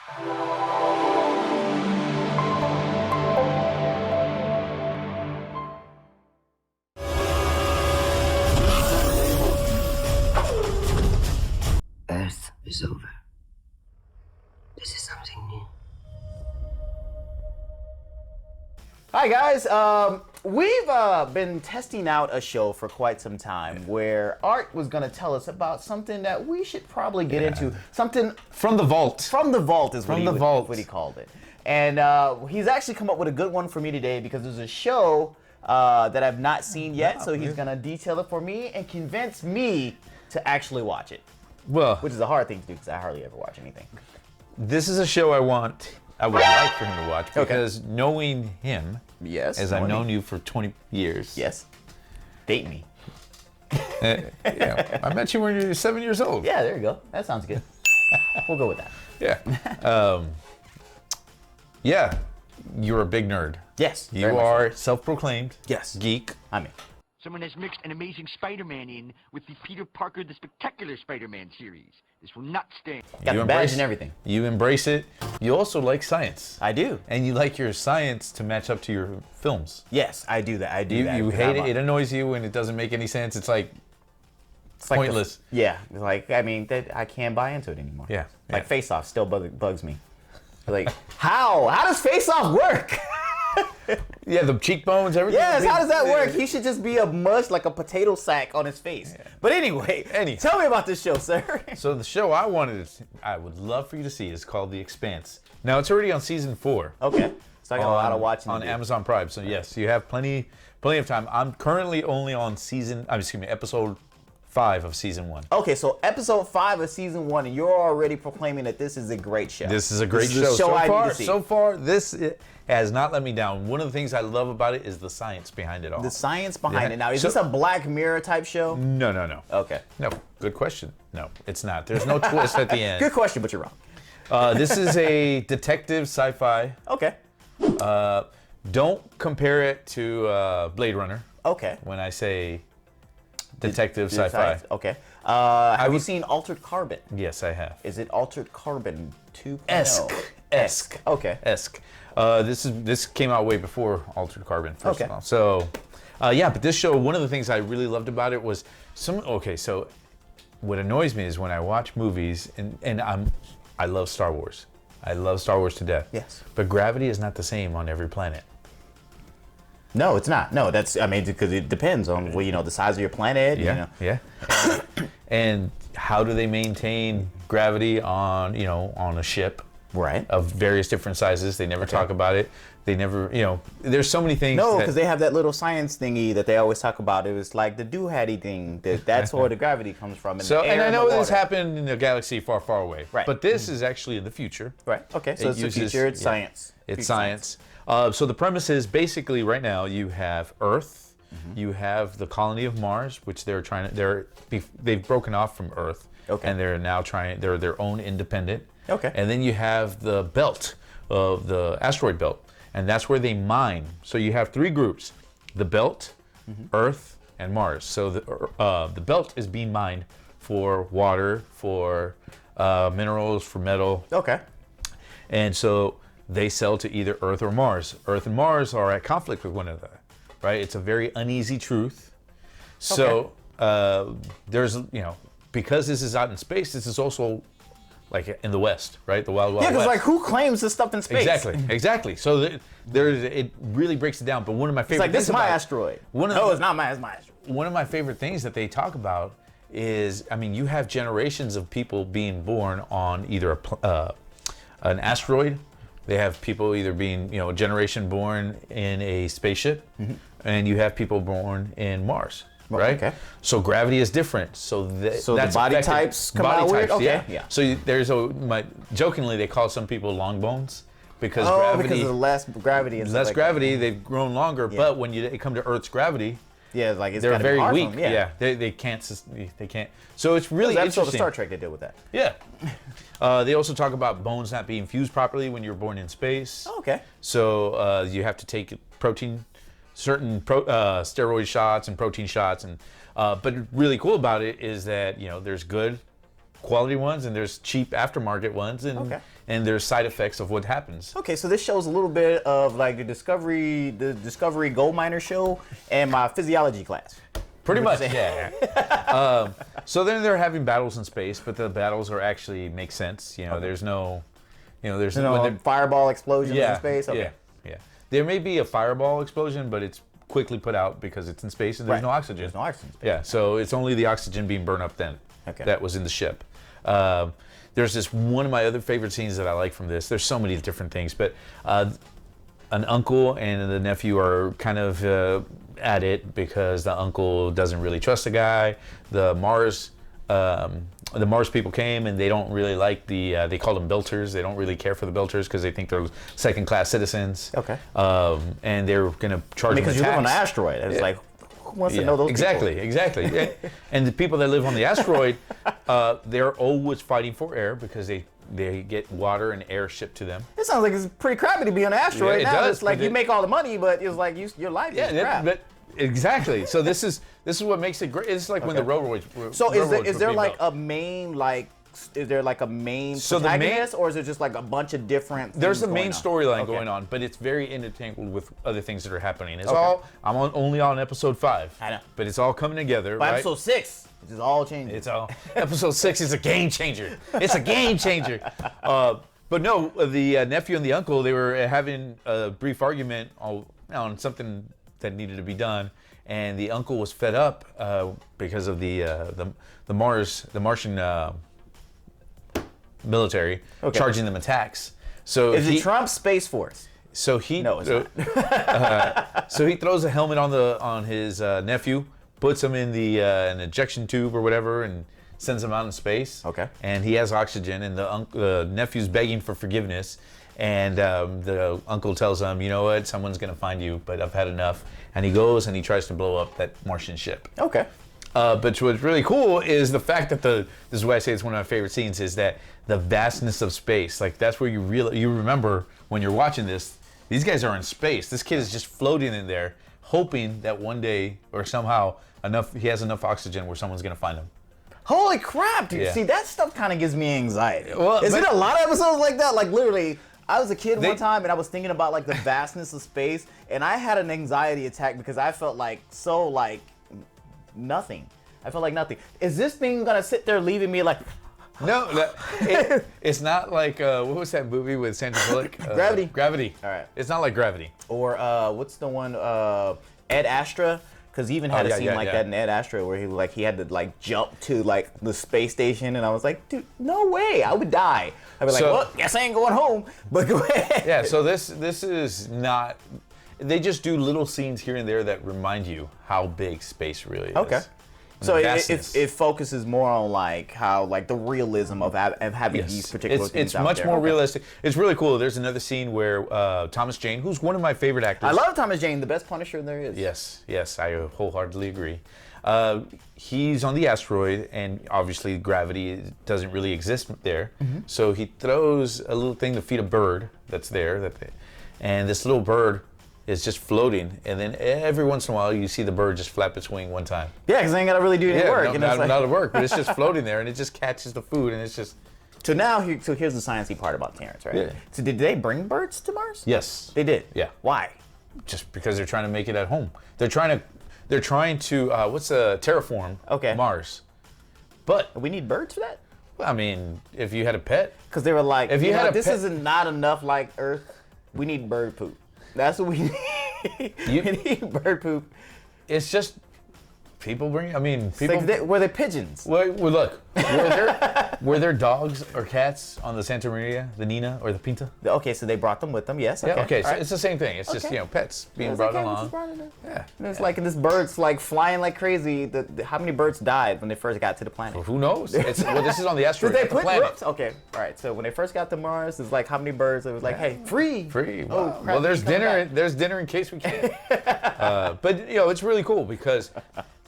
Earth is over. This is something new. Hi guys, we've been testing out a show for quite some time where Art was going to tell us about something that we should probably get into. Something from the vault. From the vault is what he called it. And he's actually come up with a good one for me today because there's a show that I've not seen yet. So he's going to detail it for me and convince me to actually watch it. Well, which is a hard thing to do because I hardly ever watch anything. This is a show I would like for him to watch because knowing him, as I've known you for 20 years. Yes. Date me. I met you when you were 7 years old. Yeah, there you go. That sounds good. We'll go with that. Yeah. Yeah, you're a big nerd. Yes. You are self-proclaimed. Yes. Geek. I mean. Someone has mixed an Amazing Spider-Man in with the Peter Parker the Spectacular Spider-Man series. This will not stand. Got the badge and everything. You embrace it. You also like science. I do. And you like your science to match up to your films. Yes, I do that. I do that. You hate it. It annoys you and it doesn't make any sense. It's pointless. I mean, I can't buy into it anymore. Yeah. Like Face Off still bugs me. Like, how? How does Face Off work? Yeah, the cheekbones, everything. Yes, how does that work? He should just be a mush, like a potato sack on his face. Yeah. But anyway, tell me about this show, sir. So the show I would love for you to see is called The Expanse. Now, it's already on season 4. Okay. So I got a lot of watching on Amazon Prime. So yes, you have plenty of time. I'm currently only on episode 5 of season 1. Okay, so episode 5 of season 1, and you're already proclaiming that this is a great show. This is a great show. So far, this has not let me down. One of the things I love about it is the science behind it all. The science behind it. Now, is this a Black Mirror type show? No. Okay. No, good question. No, it's not. There's no twist at the end. Good question, but you're wrong. This is a detective sci-fi. Okay. Don't compare it to Blade Runner. Okay. When I say detective sci-fi. Okay. Have you seen Altered Carbon? Yes, I have. Is it Altered Carbon 2.0? Esque. Okay. Esque. This came out way before Altered Carbon, first of all. So, but this show, one of the things I really loved about it was so what annoys me is when I watch movies, and I love Star Wars. I love Star Wars to death. Yes. But gravity is not the same on every planet. No, it's not. No, because it depends on the size of your planet. Yeah. And how do they maintain gravity on a ship? Right. Of various different sizes. They never talk about it. They never, there's so many things. No, because they have that little science thingy that they always talk about. It was like the Doohatty thing. That's where the gravity comes from. And I know this happened in a galaxy far, far away. Right. But this is actually in the future. Right. Okay. So it's the future. It's science. It's science. So the premise is basically right now you have Earth, you have the colony of Mars, which they've broken off from Earth, and they're now they're their own independent. Okay. And then you have the belt of the asteroid belt, and that's where they mine. So you have 3 groups: the belt, Earth, and Mars. So the belt is being mined for water, for minerals, for metal. Okay. And so they sell to either Earth or Mars. Earth and Mars are at conflict with one another, right? It's a very uneasy truth. So there's, because this is out in space, this is also like in the West, right? The Wild Wild West. Yeah, because West. who claims this stuff in space? Exactly. So it really breaks it down. But one of my favorite this is my asteroid. No, it's not mine. It's my asteroid. One of my favorite things that they talk about is, you have generations of people being born on either an asteroid. They have people either being, a generation born in a spaceship, and you have people born in Mars, right? Okay. So gravity is different. So that's the body types come out weird? Okay. Yeah. So there's jokingly they call some people long bones because because of less gravity. And less gravity, they've grown longer. Yeah. But when they come to Earth's gravity, they're very weak. Yeah. They can't. So it's really interesting. Episode of Star Trek they deal with that. Yeah. They also talk about bones not being fused properly when you're born in space. Oh, okay. So you have to take certain steroid shots and protein shots, and but really cool about it is that there's good quality ones and there's cheap aftermarket ones, and there's side effects of what happens. Okay, so this shows a little bit of like the Discovery Gold Miner show and my physiology class. Pretty much, yeah. So then they're having battles in space, but the battles are actually make sense. There's no, there's no fireball explosions in space. Okay. Yeah. There may be a fireball explosion, but it's quickly put out because it's in space and there's no oxygen. There's no oxygen. Yeah, so it's only the oxygen being burned up then. Okay. That was in the ship. There's this one of my other favorite scenes that I like from this. There's so many different things, but an uncle and the nephew are kind of at it because the uncle doesn't really trust the guy. The Mars people came and they don't really like they call them builters. They don't really care for the builters because they think they're second-class citizens. Okay. And they're gonna charge them because you live on an asteroid. It's like, who wants to know those people? Exactly. And the people that live on the asteroid, they're always fighting for air because they get water and air shipped to them. It sounds like it's pretty crappy to be on an asteroid. Yeah, it now does, it's like you make all the money, but it's like your life is crap. But exactly. So this is what makes it great. It's like when the railroads. So is there like a main protagonist, or is it just like a bunch of different? There's a main storyline going on, but it's very intertangled with other things that are happening. It's all. Only on episode 5. I know, but it's all coming together. By right? episode 6. It's all changing. It's all episode 6 is a game changer. It's a game changer. But no, the nephew and the uncle, they were having a brief argument on something that needed to be done, and the uncle was fed up because of the Martian military charging them attacks. So is it Trump's Space Force? So he no, it's not. So he throws a helmet on his nephew, puts him in an ejection tube or whatever, and sends him out in space. Okay. And he has oxygen, and the nephew's begging for forgiveness, and the uncle tells him, you know what, someone's gonna find you, but I've had enough. And he goes and he tries to blow up that Martian ship. Okay. But what's really cool is the fact that this is why I say it's one of my favorite scenes, is that the vastness of space. Like that's where you remember when you're watching this, these guys are in space. This kid is just floating in there, hoping that one day or somehow he has enough oxygen where someone's gonna find him. Holy crap, dude. Yeah. See, that stuff kind of gives me anxiety. Well, is it a lot of episodes like that? Like literally, I was a kid one time and I was thinking about like the vastness of space, and I had an anxiety attack because I felt like nothing. I felt like nothing. Is this thing gonna sit there leaving me like? No, it's not like what was that movie with Sandra Bullock? Gravity. Gravity. All right. It's not like Gravity. Or what's the one? Ed Astra. Because he even had a scene like that in Ed Astra where he had to jump to the space station, and I was like, dude, no way, I would die. I'd be like, well, guess I ain't going home, but go ahead. Yeah, so this is not. They just do little scenes here and there that remind you how big space really is. Okay. So it focuses more on how the realism of having these particular things out there. It's much more realistic. It's really cool. There's another scene where Thomas Jane, who's one of my favorite actors. I love Thomas Jane, the best Punisher there is. Yes, I wholeheartedly agree. He's on the asteroid, and obviously gravity doesn't really exist there. Mm-hmm. So he throws a little thing to feed a bird that's there, and this little bird is just floating, and then every once in a while you see the bird just flap its wing one time. Yeah, because they ain't got to really do any work. Not at work, but it's just floating there, and it just catches the food, and it's just... So here's the sciencey part about Terrence, right? Yeah. So did they bring birds to Mars? Yes. They did? Yeah. Why? Just because they're trying to make it at home. They're trying to terraform Mars. But... We need birds for that? I mean, if you had a pet... Because they were like, this isn't not enough like Earth. We need bird poop. That's what we need. We need bird poop. It's just people bring. I mean, people. Were they pigeons? Well, look. Were there dogs or cats on the Santa Maria, the Nina, or the Pinta? Okay, so they brought them with them. Yes. Okay. Yeah. Okay. So right. It's the same thing. It's just pets being brought along. Yeah. And it's and this bird's flying like crazy. How many birds died when they first got to the planet? Well, who knows? This is on the asteroid. Did they put planet? Okay. All right. So when they first got to Mars, it's how many birds? It was hey, free. Wow. Oh, crap, well, there's dinner. There's dinner in case we can. But it's really cool because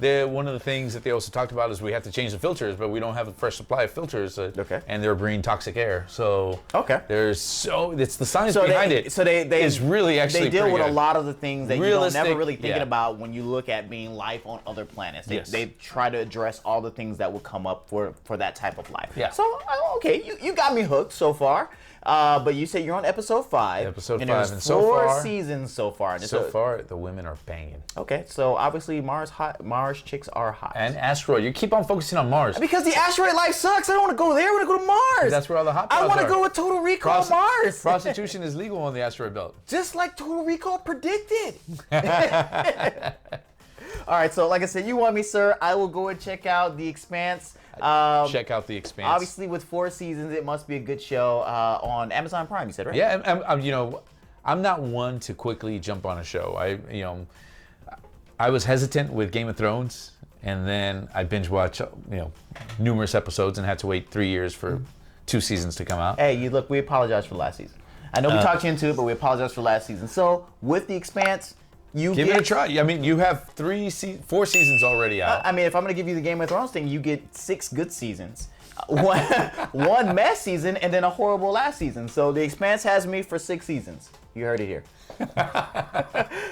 one of the things that they also talked about is we have to change the filters, but we don't have a fresh supply of filters. Okay. And they're breathing toxic air. So Okay. it's the science behind it. So they is really actually they deal pretty with good. a lot of the things that you're Realistic, never really thinking yeah. about when you look at being life on other planets. They try to address all the things that will come up for that type of life. Yeah. So okay, you got me hooked so far. But you said you're on episode 5. Episode and 5, there's and so 4 far- seasons so far. And So far, the women are banging. okay, so obviously Mars chicks are hot. And asteroid, you keep on focusing on Mars. Because the asteroid life sucks. I don't want to go there. I want to go to Mars. That's where all the hot I brows want to are. go with Total Recall Mars. Prostitution is legal on the asteroid belt. Just like Total Recall predicted. All right, so like I said, you want me, sir. I will go and check out The Expanse. Check out The Expanse. Obviously, with 4 seasons, it must be a good show on Amazon Prime, you said, right? Yeah, I'm not one to quickly jump on a show. I was hesitant with Game of Thrones, and then I binge watched numerous episodes and had to wait 3 years for 2 seasons to come out. Hey, look, we apologize for last season. I know we talked you into it, but we apologize for last season. So, with The Expanse, you Give get it a try. I mean, you have 4 seasons already out. I mean, if I'm going to give you the Game of Thrones thing, you get 6 good seasons. One mess season and then a horrible last season. So The Expanse has me for 6 seasons. You heard it here.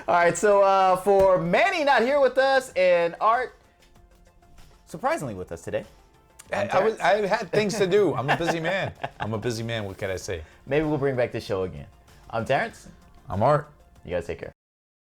All right, so for Manny not here with us and Art surprisingly with us today. I had things to do. I'm a busy man. What can I say? Maybe we'll bring back the show again. I'm Terrence. I'm Art. You guys take care.